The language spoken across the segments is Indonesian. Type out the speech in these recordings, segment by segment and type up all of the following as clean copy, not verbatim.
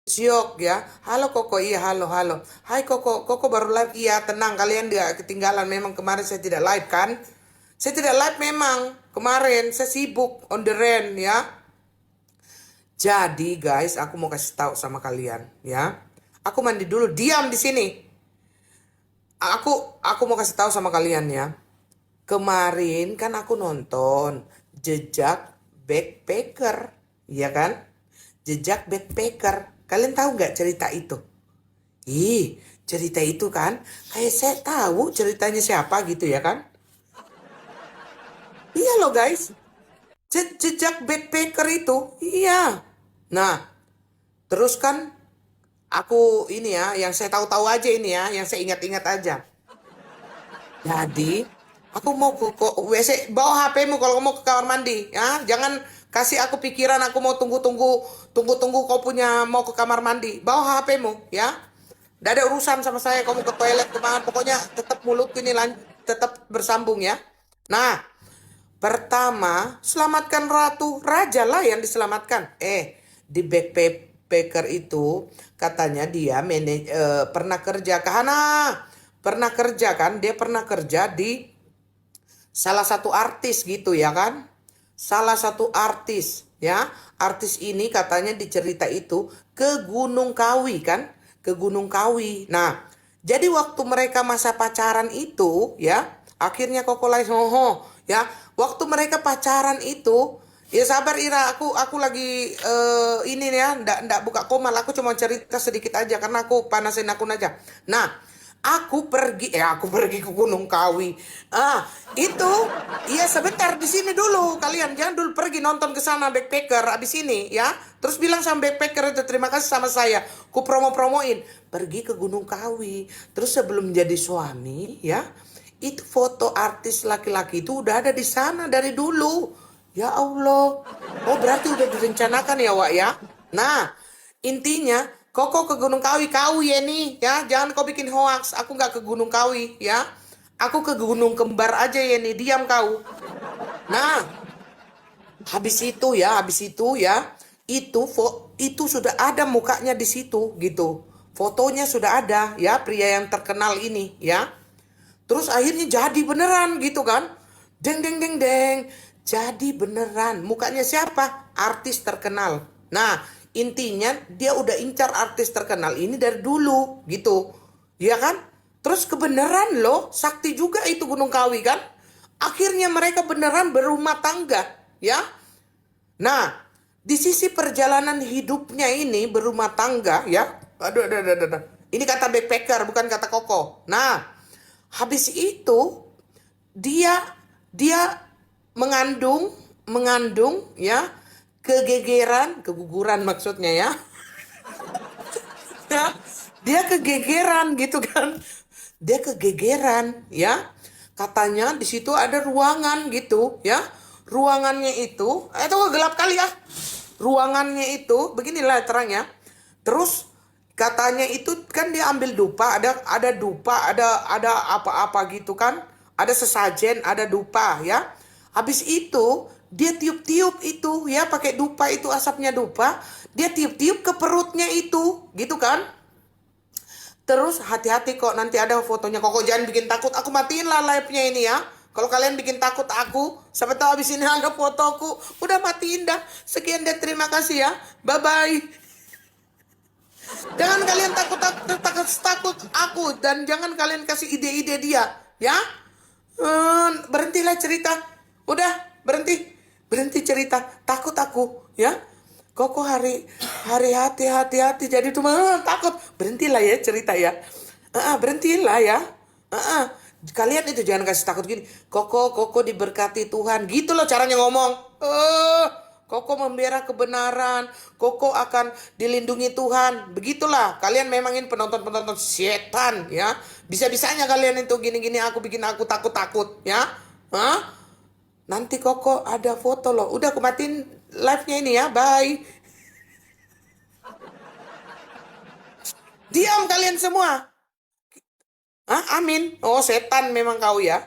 Siok ya. Halo Koko, iya halo halo. Hai Koko, Koko baru live. Iya tenang, kalian nggak ketinggalan. Memang kemarin saya tidak live kan? Saya tidak live memang. Kemarin saya sibuk on the run ya. Jadi guys, aku mau kasih tahu sama kalian ya. Aku mandi dulu, diam di sini. Aku mau kasih tahu sama kalian ya. Kemarin kan aku nonton Jejak Backpacker, ya kan? Jejak Backpacker. Kalian tahu nggak cerita itu? Ih, cerita itu kan kayak saya tahu ceritanya siapa gitu ya kan? Iya loh guys, Jejak Backpacker itu, iya. Nah, terus kan aku ini ya, yang saya tahu-tahu aja ini ya, yang saya ingat-ingat aja. Jadi, aku mau ke WC, bawa HP-mu kalau mau ke kamar mandi, ya. Jangan kasih aku pikiran aku mau tunggu-tunggu kau punya mau ke kamar mandi. Bawa HP-mu, ya. Tidak ada urusan sama saya, kamu ke toilet kemana, pokoknya tetap mulut ini tetap bersambung ya. Nah, pertama, selamatkan ratu, raja lah yang diselamatkan. Di backpacker itu katanya dia pernah kerja ke Hana. Pernah kerja kan? Dia pernah kerja di salah satu artis gitu ya kan? Salah satu artis ya. Artis ini katanya di cerita itu ke Gunung Kawi kan? Ke Gunung Kawi. Nah, jadi waktu mereka masa pacaran itu ya, akhirnya Koko Laisoho ya, waktu mereka pacaran itu ya sabar Ira, aku lagi ini ya, ndak buka komal, aku cuma cerita sedikit aja karena aku panasin akun aja. Nah, aku pergi ke Gunung Kawi. Itu iya sebentar di sini dulu. Kalian jangan dulu pergi nonton ke sana backpacker abis ini ya. Terus bilang sama backpacker itu terima kasih sama saya. Ku promoin pergi ke Gunung Kawi. Terus sebelum jadi suami ya, itu foto artis laki-laki itu udah ada di sana dari dulu. Ya Allah. Oh berarti udah direncanakan ya Wak ya. Nah, intinya Koko ke Gunung Kawi, Kawi ya nih ya. Jangan kau bikin hoax. Aku nggak ke Gunung Kawi ya. Aku ke Gunung Kembar aja ya nih. Diam kau. Nah, habis itu ya, itu sudah ada mukanya di situ gitu. Fotonya sudah ada ya pria yang terkenal ini ya. Terus akhirnya jadi beneran gitu kan. Deng deng deng deng. Jadi beneran. Mukanya siapa? Artis terkenal. Nah, intinya dia udah incar artis terkenal ini dari dulu gitu. Ya kan? Terus kebenaran loh, sakti juga itu Gunung Kawi kan? Akhirnya mereka beneran berumah tangga, ya. Nah, di sisi perjalanan hidupnya ini berumah tangga ya. Aduh, aduh, aduh, aduh, aduh. Ini kata backpacker bukan kata Koko. Nah, habis itu dia dia mengandung mengandung ya, keguguran maksudnya ya. Ya, dia kegegeran gitu kan. Dia kegegeran ya. Katanya di situ ada ruangan gitu ya. Ruangannya itu gelap kali ya. Ruangannya itu beginilah terangnya. Terus katanya itu kan dia ambil dupa, ada dupa, ada apa-apa gitu kan. Ada sesajen, ada dupa ya. Habis itu dia tiup-tiup itu ya pakai dupa itu asapnya dupa, dia tiup-tiup ke perutnya itu, gitu kan? Terus hati-hati kok nanti ada fotonya. Kok jangan bikin takut. Aku matiin lah live-nya ini ya. Kalau kalian bikin takut aku, siapa tahu habis ini ada fotoku. Udah matiin dah. Sekian dan terima kasih ya. Bye bye. Jangan kalian takut aku dan jangan kalian kasih ide-ide dia, ya. Berhentilah cerita. Udah, berhenti cerita. Takut aku, ya. Koko hari hati-hati jadi cuma takut. Berhentilah ya cerita ya. Berhentilah ya. Kalian itu jangan kasih takut gini. Koko diberkati Tuhan. Gitu loh caranya ngomong. Koko membela kebenaran. Koko akan dilindungi Tuhan. Begitulah. Kalian memang ini penonton-penonton setan ya. Bisa-bisanya kalian itu gini-gini bikin aku takut-takut ya. Nanti Koko ada foto loh. Udah aku matiin live-nya ini ya. Bye. Diam kalian semua. Amin. Oh setan memang kau ya.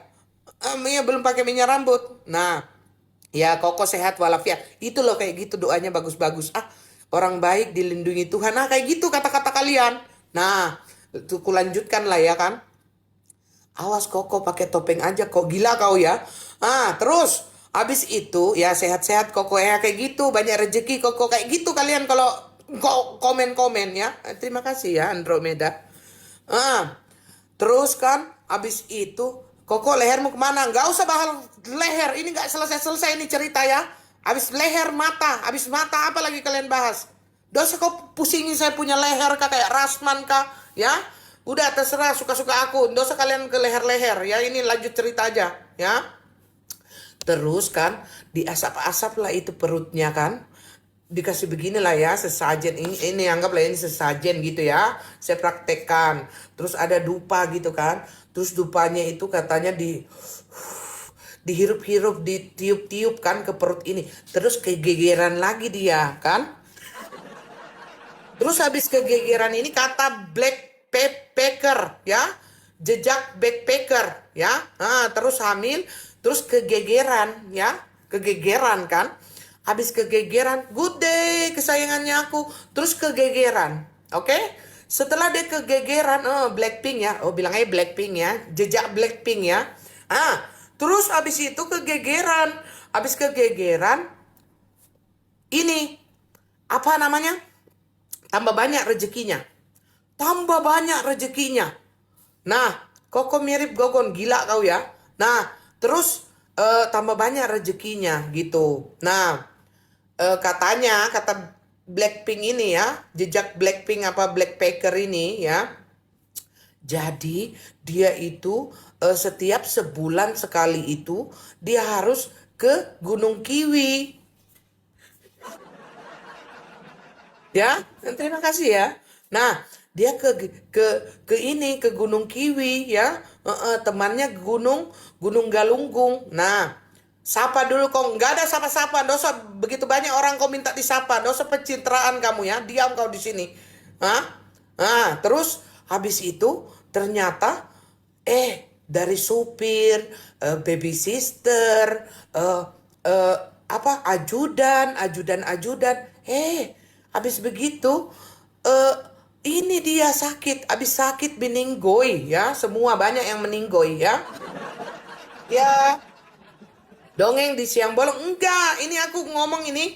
Ya belum pakai minyak rambut. Nah, ya Koko sehat walafiat. Itu loh kayak gitu doanya bagus-bagus. orang baik dilindungi Tuhan. Nah, kayak gitu kata-kata kalian. Nah, itu kulanjutkan lah ya kan. Awas Koko pakai topeng aja kok, gila kau ya. Terus habis itu ya sehat-sehat Koko ya kayak gitu, banyak rezeki Koko kayak gitu kalian kalau komen-komen ya. Terima kasih ya Andromeda. Ah, terus kan habis itu Koko lehermu kemana? Nggak usah bahas leher, ini nggak selesai-selesai ini cerita ya. Habis leher mata, habis mata apa lagi kalian bahas? Dosa kau pusingin saya punya leher kah kayak Rasman kah ya? Udah terserah suka-suka aku. Dosa kalian ke leher-leher ya. Ini lanjut cerita aja ya. Terus kan diasap-asap lah itu perutnya kan. Dikasih beginilah ya sesajen ini anggaplah ini sesajen gitu ya. Saya praktekkan. Terus ada dupa gitu kan. Terus dupanya itu katanya dihirup-hirup, ditiup-tiup kan ke perut ini. Terus kegegeran lagi dia kan. Terus habis kegegeran ini kata backpacker ya. Jejak backpacker ya. Terus hamil, terus kegegeran ya. Kegegeran kan. Habis kegegeran, good day kesayangannya aku. Terus kegegeran. Oke? Setelah dia kegegeran, Blackpink ya. Oh, bilang aja Blackpink ya. Jejak Blackpink ya. Terus habis itu kegegeran. Habis kegegeran ini apa namanya? Tambah banyak rezekinya. Tambah banyak rezekinya. Nah, Koko mirip Gogon, gila kau ya. Nah, terus tambah banyak rezekinya gitu. Nah, katanya, kata Blackpink ini ya, jejak Blackpink apa Blackpacker ini ya. Jadi dia itu setiap sebulan sekali itu dia harus ke Gunung Kiwi. Ya, terima kasih ya. Nah, dia ke ini ke Gunung Kiwi ya. Temannya Gunung Galunggung. Nah, sapa dulu kok. Nggak ada sapa-sapa. Dosa begitu banyak orang kau minta disapa. Dosa pencitraan kamu ya. Diam kau di sini. Terus habis itu ternyata dari supir, baby sister, apa ajudan. Habis begitu ini dia sakit, habis sakit meninggoy ya, semua banyak yang meninggoy ya. Ya, dongeng di siang bolong enggak, ini aku ngomong ini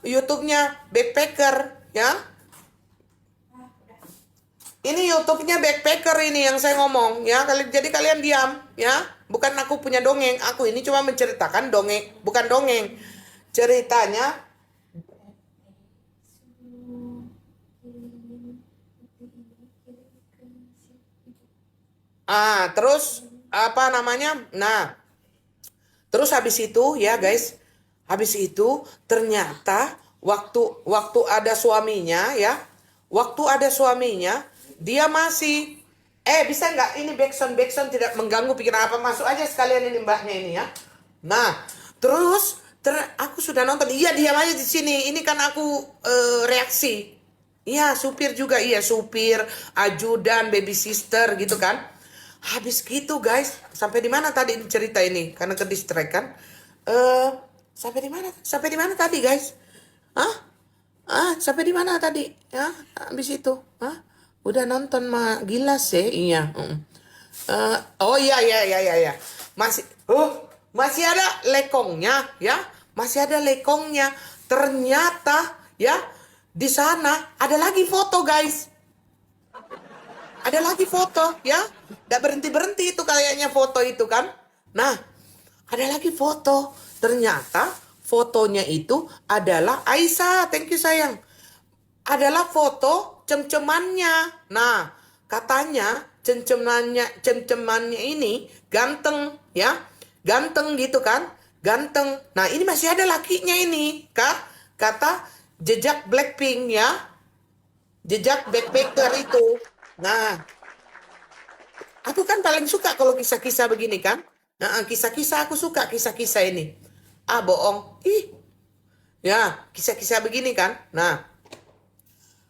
YouTube-nya Backpacker ya. Ini YouTube-nya Backpacker ini yang saya ngomong ya. Jadi kalian diam ya. Bukan aku punya dongeng, aku ini cuma menceritakan dongeng, bukan dongeng. Ceritanya terus apa namanya? Nah, terus habis itu ya guys, habis itu ternyata waktu ada suaminya ya, waktu ada suaminya dia masih bisa nggak ini backsound tidak mengganggu pikiran apa, masuk aja sekalian ini mbaknya ini ya. Nah, terus aku sudah nonton, iya diam aja di sini, ini kan aku reaksi. Iya, supir juga, iya supir, ajudan, baby sister gitu kan. Habis gitu guys, sampai di mana tadi cerita ini? Karena ke distract kan. Sampai di mana? Sampai di mana tadi guys? Sampai di mana tadi? Ya, habis itu. Udah nonton mah gila sih, iya. Oh iya iya iya iya iya. Masih ada lekongnya ya. Masih ada lekongnya. Ternyata ya di sana ada lagi foto guys. Ada lagi foto ya. Gak berhenti-berhenti itu kayaknya foto itu kan. Nah, ada lagi foto. Ternyata fotonya itu adalah Aisyah. Thank you sayang. Adalah foto cem-cemannya. Nah, katanya cem-cemannya ini ganteng ya. Ganteng gitu kan. Ganteng. Nah, ini masih ada lakinya ini. Kata jejak Blackpink ya. Jejak backpacker itu. Nah, aku kan paling suka kalau kisah-kisah begini kan. Nah, kisah-kisah aku suka kisah-kisah ini. Bohong. Ya, kisah-kisah begini kan. Nah,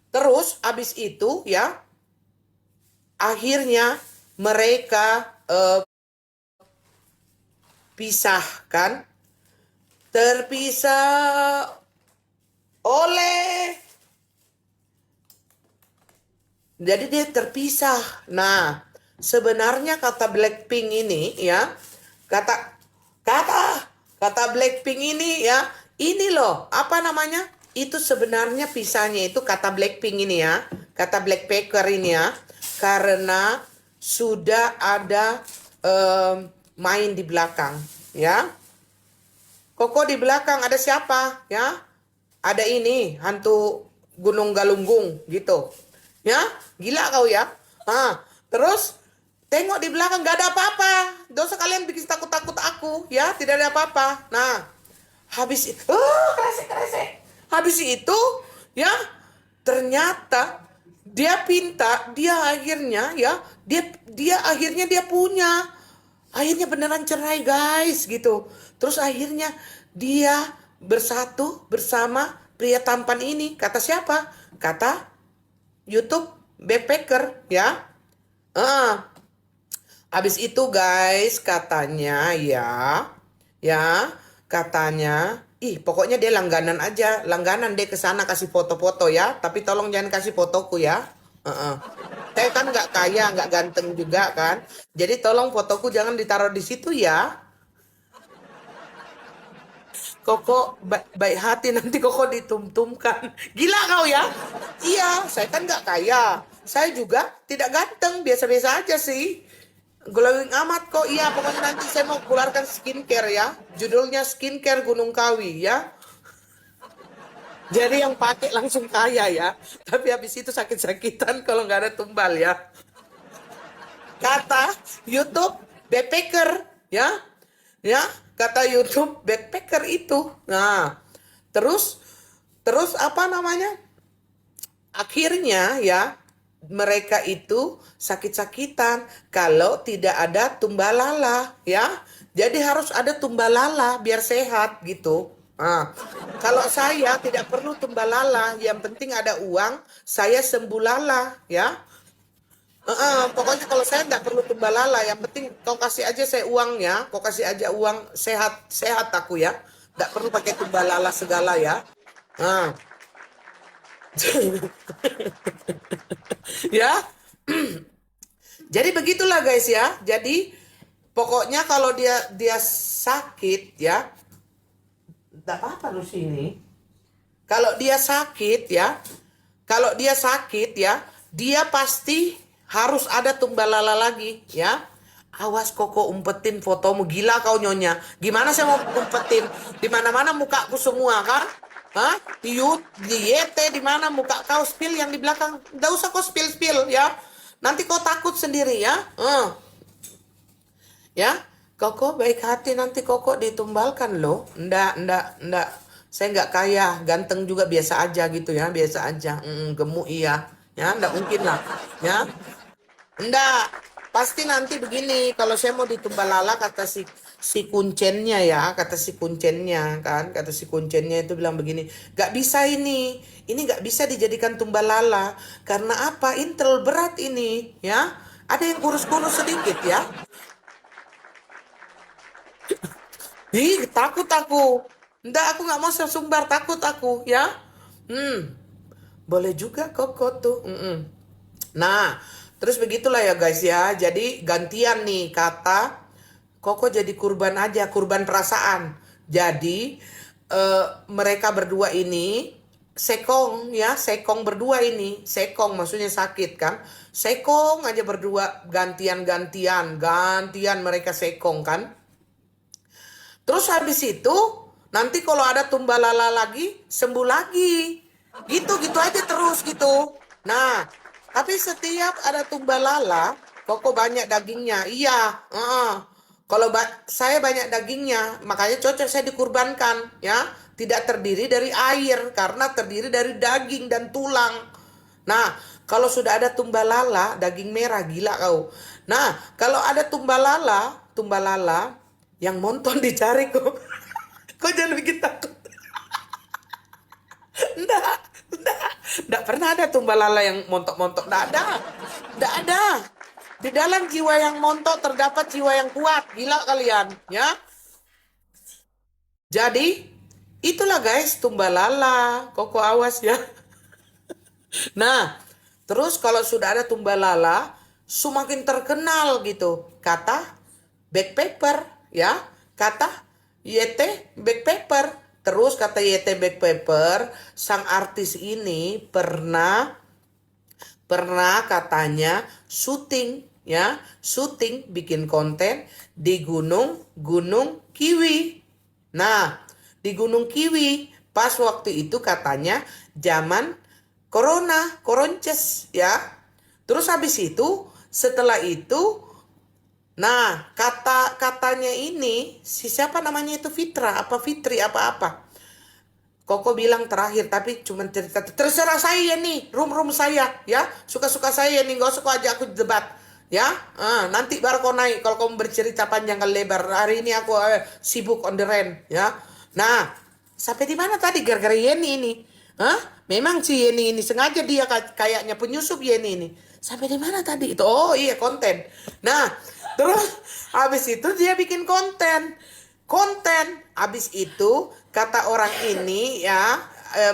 terus abis itu ya, akhirnya mereka pisah kan. Terpisah oleh. Jadi dia terpisah. Nah, sebenarnya kata Blackpink ini ya, kata kata kata Blackpink ini ya, ini loh, apa namanya? Itu sebenarnya pisahnya itu kata Blackpink ini ya, kata Blackpacker ini ya, karena sudah ada main di belakang ya. Koko di belakang ada siapa ya? Ada ini hantu Gunung Galunggung gitu. Ya, gila kau ya. Terus tengok di belakang gak ada apa-apa. Dosa kalian bikin takut-takut aku ya, tidak ada apa-apa. Nah, habis itu, kresek-kresek. Habis itu ya, ternyata dia pinta, dia akhirnya ya, dia akhirnya dia punya. Akhirnya beneran cerai guys gitu. Terus akhirnya dia bersatu bersama pria tampan ini. Kata siapa? Kata YouTube backpacker ya. Habis itu guys katanya ya katanya, pokoknya dia langganan aja, langganan deh ke sana kasih foto-foto ya. Tapi tolong jangan kasih fotoku ya. Saya kan nggak kaya, nggak ganteng juga kan. Jadi tolong fotoku jangan ditaruh di situ ya. Koko baik hati nanti Koko ditumtumkan. Gila kau ya? Iya, saya kan nggak kaya. Saya juga tidak ganteng, biasa-biasa aja sih. Glowing amat kok. Iya, pokoknya nanti saya mau keluarkan skincare ya. Judulnya skincare Gunung Kawi ya. Jadi yang pakai langsung kaya ya. Tapi habis itu sakit-sakitan kalau nggak ada tumbal ya. Kata YouTube backpacker ya. Ya, kata YouTube backpacker itu. Nah, terus terus apa namanya? Akhirnya ya mereka itu sakit-sakitan kalau tidak ada tumbalala ya. Jadi harus ada tumbalala biar sehat gitu. Nah, kalau saya tidak perlu tumbalala, yang penting ada uang, saya sembuh lala ya. Pokoknya kalau saya nggak perlu tumbalala, yang penting kau kasih aja saya uang ya, kau kasih aja uang sehat sehat aku ya, nggak perlu pakai tumbalala segala ya. Nah, ya, jadi begitulah guys ya. Jadi pokoknya kalau dia sakit ya, nggak apa-apa lu sini. Kalau dia sakit ya, kalau dia sakit ya, dia pasti harus ada tumbalala lagi ya. Awas Koko umpetin fotomu, gila kau nyonya. Gimana saya mau umpetin? Di mana-mana mukaku semua kan? Hah? Di YT di mana muka kau spill yang di belakang? Nggak usah kau spill ya. Nanti kau takut sendiri ya. Ya, Koko baik hati nanti Koko ditumbalkan loh. Ndak. Saya nggak kaya, ganteng juga biasa aja gitu ya, biasa aja. Gemuk iya. Ya, ndak mungkin lah. Ya, ndak. Pasti nanti begini, kalau saya mau ditumbal lala kata si kuncennya ya, kata si kuncennya kan, kata si kuncennya itu bilang begini, nggak bisa ini nggak bisa dijadikan tumbal lala karena apa? Intel berat ini ya. Ada yang kurus-kurus sedikit ya. Takut aku. Nggak, aku nggak mau sumbar, takut aku ya. Boleh juga koko tuh. Nah, terus begitulah ya guys ya. Jadi gantian nih kata Koko jadi kurban aja, kurban perasaan. Jadi mereka berdua ini sekong ya, sekong berdua ini. Sekong maksudnya sakit kan. Sekong aja berdua gantian mereka sekong kan. Terus habis itu nanti kalau ada tumbalala lagi sembuh lagi. Gitu aja terus gitu. Nah, tapi setiap ada tumbalala, Koko banyak dagingnya. Iya, kalau saya banyak dagingnya, makanya cocok saya dikurbankan ya. Tidak terdiri dari air karena terdiri dari daging dan tulang. Nah, kalau sudah ada tumbalala, daging merah gila kau. Nah, kalau ada tumbalala yang monton dicari kok. Kok jangan bikin takut. Enggak, enggak pernah ada tumbalala yang montok-montok. Enggak ada. Di dalam jiwa yang montok terdapat jiwa yang kuat. Gila kalian, ya. Jadi Itulah guys, tumbalala. Koko awas ya. Nah, terus kalau sudah ada tumbalala, semakin terkenal gitu. Kata backpacker ya, kata YT backpacker. Terus kata YT backpacker, sang artis ini pernah katanya syuting ya, syuting bikin konten di Gunung Kiwi. Nah, di Gunung Kiwi pas waktu itu katanya zaman koronces ya. Terus habis itu setelah itu nah, katanya ini si siapa namanya itu Fitra apa Fitri apa-apa. Koko bilang terakhir, tapi cuma cerita terserah saya nih, room saya ya, suka-suka saya nih, gak usah kau ajak aku debat ya. Nanti baru kau naik kalau kamu bercerita panjang kali lebar. Hari ini aku sibuk on the run ya. Nah, sampai di mana tadi gara-gara Yeni ini? Memang si Yeni ini sengaja dia kayaknya penyusup Yeni ini. Sampai di mana tadi itu? Oh iya, konten. Nah, terus habis itu dia bikin konten. Habis itu kata orang ini ya,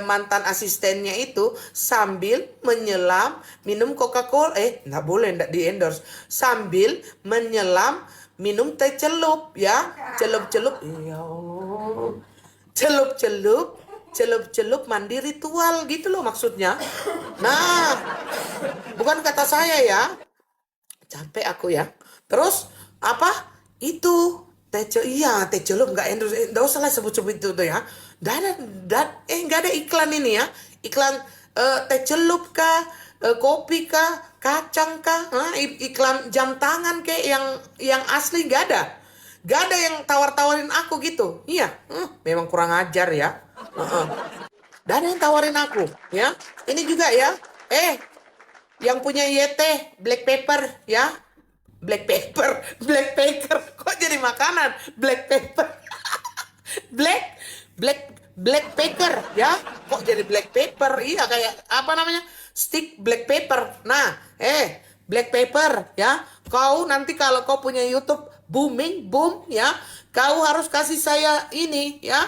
mantan asistennya itu sambil menyelam minum Coca-Cola, nggak boleh, nggak di endorse, sambil menyelam minum teh celup ya, celup-celup ya Allah, celup-celup mandi ritual gitu loh maksudnya. Nah, bukan kata saya ya, capek aku ya. Terus apa itu iya teh celup nggak endorse, nggak usah lah sebut-sebut itu tuh ya. Nggak ada iklan ini ya, iklan teh celup kah, kopi kah, kacang kah, iklan jam tangan kayak yang asli nggak ada yang tawar-tawarin aku gitu. Iya, memang kurang ajar ya. Nggak ada yang tawarin aku ya. Ini juga ya, yang punya YT black pepper ya. Black pepper, black pepper. Kok jadi makanan? Black pepper. Black, black, black pepper ya. Kok jadi black pepper? Iya kayak apa namanya? Stick black pepper. Nah, black pepper ya. Kau nanti kalau kau punya YouTube booming, boom ya. Kau harus kasih saya ini ya.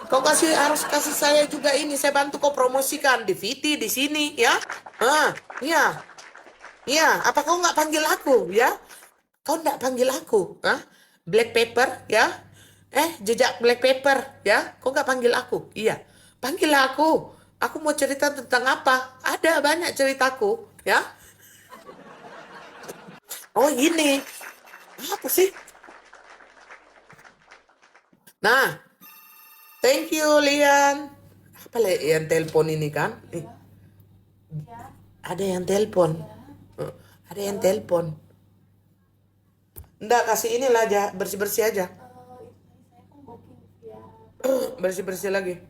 Kau harus kasih saya juga ini. Saya bantu kau promosikan di VT di sini ya. Iya. Iya, apa kau nggak panggil aku ya? Kau nggak panggil aku, Black Pepper ya? Jejak Black Pepper ya? Kau nggak panggil aku? Iya, panggil aku. Aku mau cerita tentang apa? Ada banyak ceritaku ya. Oh gini, apa sih? Nah, thank you Lian. Apa yang telepon ini kan? Ada yang telepon. Ada yang telepon. Enggak, kasih inilah aja, bersih-bersih aja. Bersih-bersih lagi.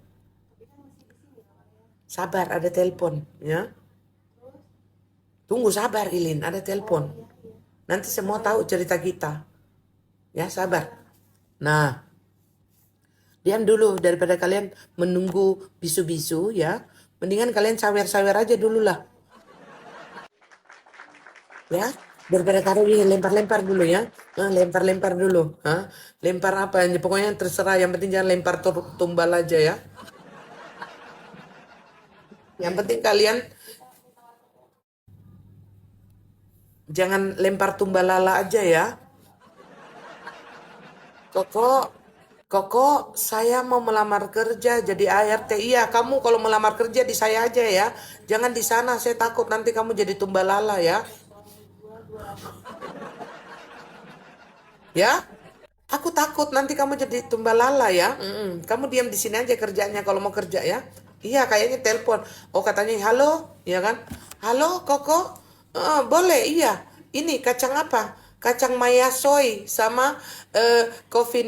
Sabar, ada telepon, ya. Tunggu sabar, Ilin, ada telepon. Nanti semua tahu cerita kita. Ya, sabar. Nah, diam dulu daripada kalian menunggu bisu-bisu, ya. Mendingan kalian sawer-sawer aja dulu lah. Ya, daripada taruh lempar-lempar dulu ya. Lempar-lempar dulu. Lempar apa? Pokoknya terserah. Yang penting jangan lempar tumbal aja ya. Yang penting kalian jangan lempar tumbal lala aja ya. Koko, saya mau melamar kerja jadi ART. Iya, kamu kalau melamar kerja di saya aja ya. Jangan di sana, saya takut nanti kamu jadi tumbal lala ya. Ya, aku takut nanti kamu jadi tumbal lala ya. Kamu diam di sini aja kerjanya kalau mau kerja ya. Iya, kayaknya telepon. Oh, katanya halo, ya kan? Halo, Koko. Boleh, iya. Ini kacang apa? Kacang maya soy sama kopi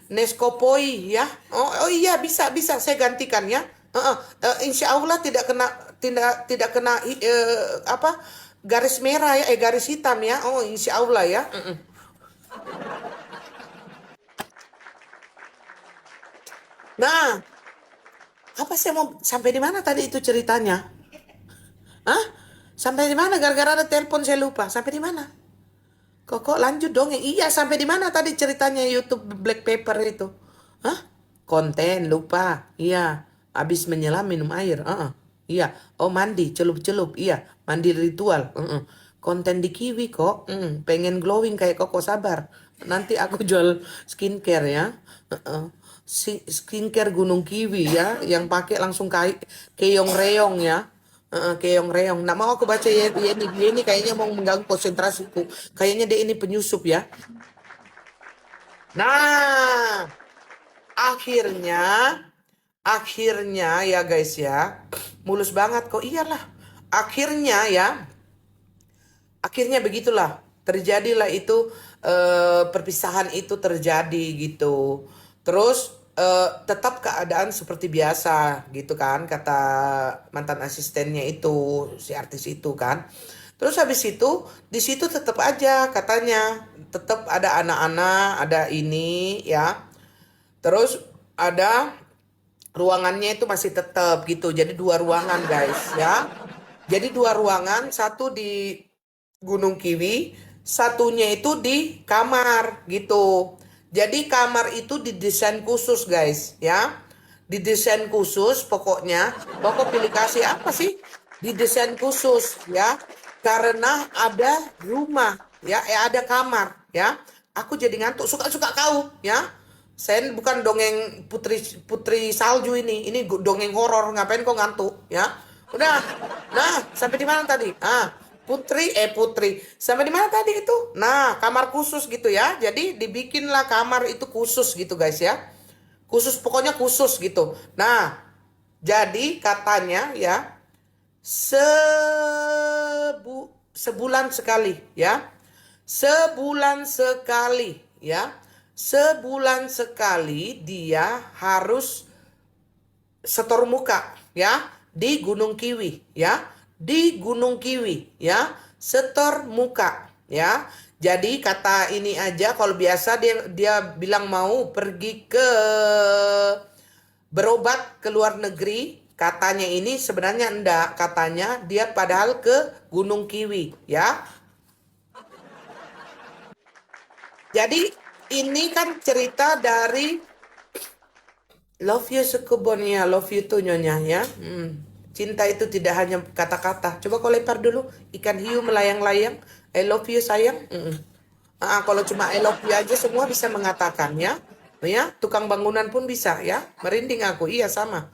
Nescopoi ya. Oh iya, bisa saya gantikan ya. Insya Allah tidak kena apa garis merah ya, garis hitam ya. Oh, insya Allah ya. Nah, apa sih mau sampai di mana tadi itu ceritanya? Sampai di mana? Gara-gara ada telepon saya lupa. Sampai di mana? Kok lanjut dong. Iya, sampai di mana tadi ceritanya YouTube Black Pepper itu? Hah? Konten lupa. Iya. Habis menyelam minum air. Iya. Oh mandi celup-celup. Iya. Mandi ritual. Konten di Kiwi kok. Pengen glowing kayak Koko sabar. Nanti aku jual skincare ya. Skincare Gunung Kiwi ya. Yang pakai langsung kayak keong reong ya. Keong reong. Nah mau aku baca ya, dia ini kayaknya mau mengganggu konsentrasiku. Kayaknya dia ini penyusup ya. Nah, akhirnya, akhirnya ya guys ya, mulus banget kok. Iyalah, akhirnya ya, akhirnya begitulah. Terjadilah itu perpisahan itu terjadi gitu. Terus tetap keadaan seperti biasa gitu kan, kata mantan asistennya itu, si artis itu kan. Terus habis itu di situ tetap aja katanya, tetap ada anak-anak, ada ini ya. Terus ada ruangannya itu masih tetap gitu. Jadi dua ruangan guys ya. Jadi dua ruangan, satu di Gunung Kiwi, satunya itu di kamar gitu. Jadi kamar itu didesain khusus guys ya. Didesain khusus pokoknya. Pokok pilih kasih apa sih? Didesain khusus ya. Karena ada rumah ya, ada kamar ya. Aku jadi ngantuk, suka-suka kau ya. Saya bukan dongeng putri putri salju ini dongeng horor. Ngapain kau ngantuk ya? Udah. Nah, sampai di mana tadi? Putri. Sampai di mana tadi itu? Nah, kamar khusus gitu ya. Jadi dibikinlah kamar itu khusus gitu guys ya. Khusus pokoknya khusus gitu. Nah, jadi katanya ya sebulan sekali ya. Sebulan sekali ya. Sebulan sekali dia harus setor muka ya di Gunung Kiwi ya. Di Gunung Kiwi ya, setor muka ya. Jadi kata ini aja, kalau biasa dia bilang mau pergi ke berobat ke luar negeri, katanya ini sebenarnya enggak, katanya dia padahal ke Gunung Kiwi ya. Jadi ini kan cerita dari Love You Sukubon ya, Love You tuh nyonya ya. Cinta itu tidak hanya kata-kata. Coba kau lempar dulu ikan hiu melayang-layang. I love you sayang. Kalau cuma I love you aja semua bisa mengatakan ya. Ya, tukang bangunan pun bisa ya. Merinding aku. Iya sama.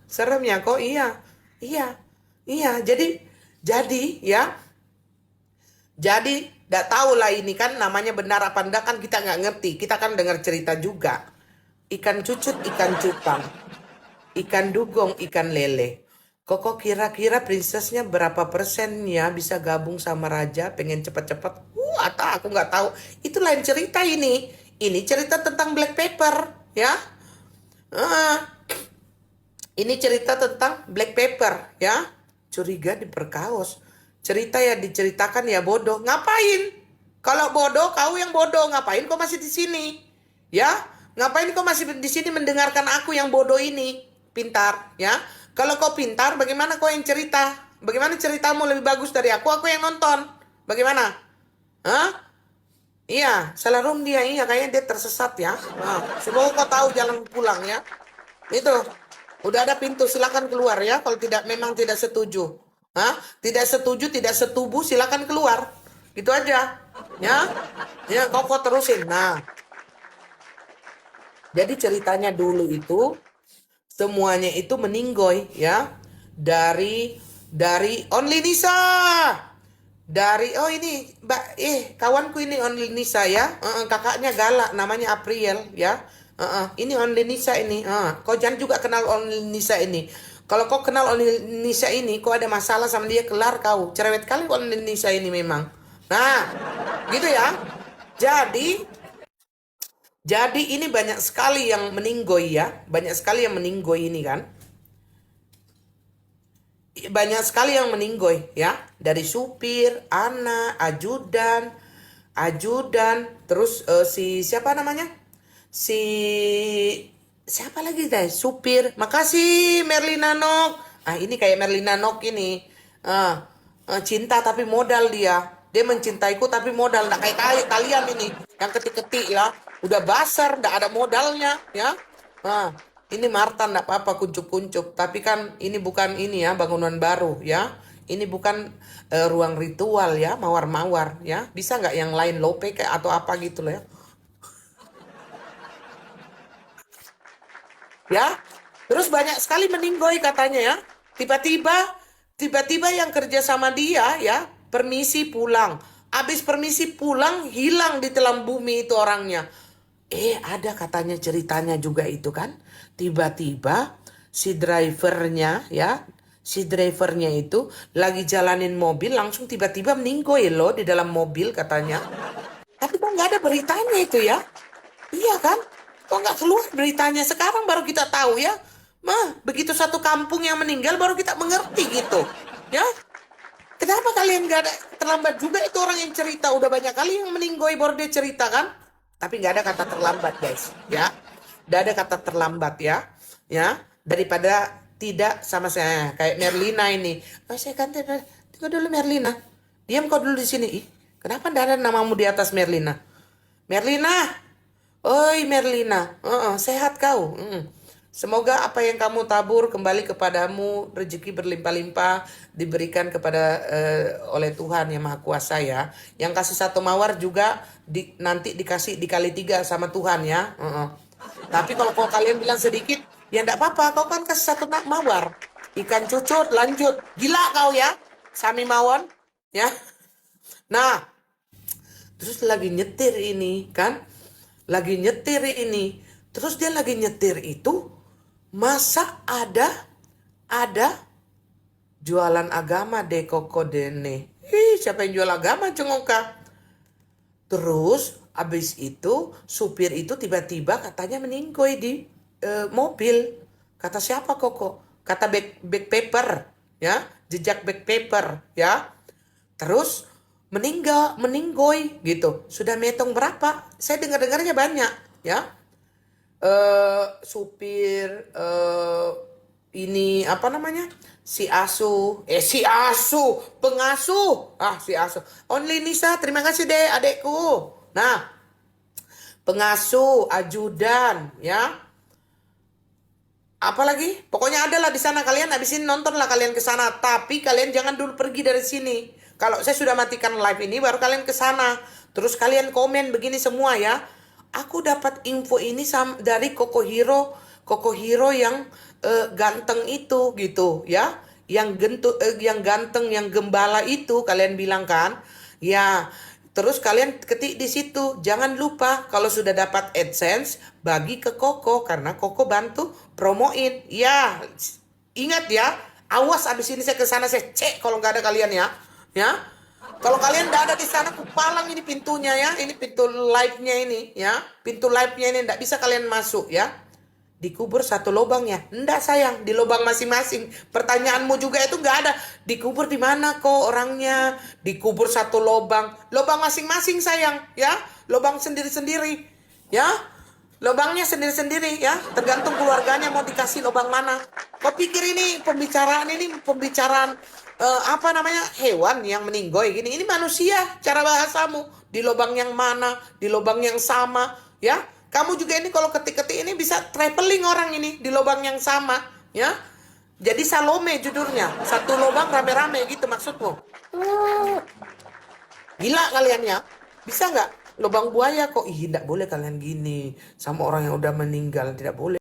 Serem ya kok. Iya. Iya. Iya. Jadi ya. Jadi tidak tahu lah ini kan namanya benar apa enggak kan kita nggak ngerti. Kita kan dengar cerita juga. Ikan cucut, ikan cupang. Ikan dugong, ikan lele. Koko kira-kira prinsesnya berapa persen ya bisa gabung sama raja pengen cepet-cepet? Atau aku nggak tahu. Itu lain cerita ini. Ini cerita tentang Black Pepper ya. Ah, ini cerita tentang Black Pepper ya. Curiga diperkaos. Cerita ya diceritakan ya bodoh. Ngapain? Kalau bodoh, kau yang bodoh. Ngapain kau masih di sini? Ya, ngapain kau masih di sini mendengarkan aku yang bodoh ini? Pintar, ya. Kalau kau pintar, bagaimana kau yang cerita? Bagaimana ceritamu lebih bagus dari aku? Aku yang nonton. Bagaimana? Hah? Iya, salah room dia. Iya, kayaknya dia tersesat ya. Semoga kau tahu jalan pulang ya. Itu. Udah ada pintu, silakan keluar ya. Kalau tidak memang tidak setuju. Tidak setuju, tidak setubuh, silakan keluar. Gitu aja. Ya. Ya, kau terusin. Nah, jadi ceritanya dulu itu semuanya itu meninggoy ya dari Only Nisa. Dari oh ini Mbak kawanku ini Only Nisa ya. Kakaknya galak namanya April ya. Ini Only Nisa ini. Kau jangan juga kenal Only Nisa ini. Kalau kau kenal Only Nisa ini, kau ada masalah sama dia kelar kau. Cerewet kali Only Nisa ini memang. Nah, gitu ya. Jadi ini banyak sekali yang meninggoy ya. Banyak sekali yang meninggoy ini kan. Banyak sekali yang meninggoy ya. Dari supir, anak, ajudan, terus si siapa namanya? Si siapa lagi deh? Supir. Makasih Merlina Nok. Ini kayak Merlina Nok ini. Cinta tapi modal dia. Dia mencintaiku tapi modal. Nggak kayak kalian ini. Yang ketik-ketik ya. Udah basar, nggak ada modalnya ya. Ah, ini Marta ndak apa-apa kuncup-kuncup, tapi kan ini bukan ini ya bangunan baru ya. Ini bukan ruang ritual ya, mawar-mawar ya. Bisa nggak yang lain lope kayak atau apa gitu loh ya. Ya. Terus banyak sekali meninggoy katanya ya. Tiba-tiba, tiba-tiba yang kerja sama dia ya, permisi pulang. Habis permisi pulang, hilang di telan bumi itu orangnya. Ada katanya ceritanya juga itu kan. Tiba-tiba si drivernya ya, si drivernya itu lagi jalanin mobil langsung tiba-tiba meninggoy loh di dalam mobil katanya. Tapi kok nggak ada beritanya itu ya? Iya kan? Kok nggak keluar beritanya? Sekarang baru kita tahu ya. Mah, begitu satu kampung yang meninggal baru kita mengerti gitu. Ya, kenapa kalian nggak ada terlambat juga itu orang yang cerita? Udah banyak kali yang meninggoy baru dia cerita kan? Tapi nggak ada kata terlambat guys. Ya, nggak ada kata terlambat ya. Ya, daripada tidak sama saya kayak Merlina ini. Oh, saya kan tunggu dulu Merlina. Diam kau dulu di sini. Ih, kenapa nggak ada namamu di atas Merlina? Merlina, oi Merlina, sehat kau. Semoga apa yang kamu tabur kembali kepadamu, rezeki berlimpah-limpah diberikan kepada oleh Tuhan yang Maha Kuasa ya. Yang kasih satu mawar juga nanti dikasih dikali tiga sama Tuhan ya. Tapi kalau kalian bilang sedikit, ya enggak apa-apa. Kau kan kasih satu mawar. Ikan cucut, lanjut. Gila kau ya, Sami Mawon. Ya. Nah, terus lagi nyetir ini kan, lagi nyetir ini, terus dia lagi nyetir itu, masa ada jualan agama deh koko dene. Siapa yang jual agama cengoka? Terus abis itu supir itu tiba-tiba katanya meninggoy di mobil. Kata siapa koko? Kata back paper ya, jejak back paper ya. Terus meninggoy gitu. Sudah metong berapa? Saya dengar-dengarnya banyak ya. Supir ini apa namanya? Pengasuh. Si asuh. Only Nisa, terima kasih deh adekku. Nah, pengasuh, ajudan ya. Apalagi? Pokoknya ada lah di sana kalian habis ini nonton lah kalian ke sana. Tapi kalian jangan dulu pergi dari sini. Kalau saya sudah matikan live ini baru kalian ke sana. Terus kalian komen begini semua ya. Aku dapat info ini dari Koko Hiro. Koko Hiro yang ganteng itu gitu ya. Yang ganteng, yang gembala itu kalian bilang kan? Ya, terus kalian ketik di situ. Jangan lupa kalau sudah dapat AdSense bagi ke Koko karena Koko bantu promoin. Ya, ingat ya. Awas abis ini saya ke sana saya cek kalau nggak ada kalian ya. Ya. Kalau kalian nggak ada di sana, kupalang ini pintunya ya. Ini pintu live-nya ini ya. Pintu live-nya ini nggak bisa kalian masuk ya. Dikubur satu lubang ya. Enggak sayang, di lubang masing-masing. Pertanyaanmu juga itu nggak ada. Dikubur di mana kok orangnya? Dikubur satu lubang. Lubang masing-masing sayang ya. Lubang sendiri-sendiri ya. Lubangnya sendiri-sendiri ya. Tergantung keluarganya mau dikasih lubang mana. Kau pikir ini pembicaraan apa namanya hewan yang meninggoy gini? Ini manusia cara bahasamu. Di lubang yang mana? Di lubang yang sama ya. Kamu juga ini kalau ketik-ketik ini bisa traveling orang ini di lubang yang sama ya. Jadi Salome judulnya. Satu lubang rame-rame gitu maksudmu. Gila kalian ya. Bisa nggak? Lubang buaya kok. Ih, tidak boleh kalian gini. Sama orang yang udah meninggal. Tidak boleh.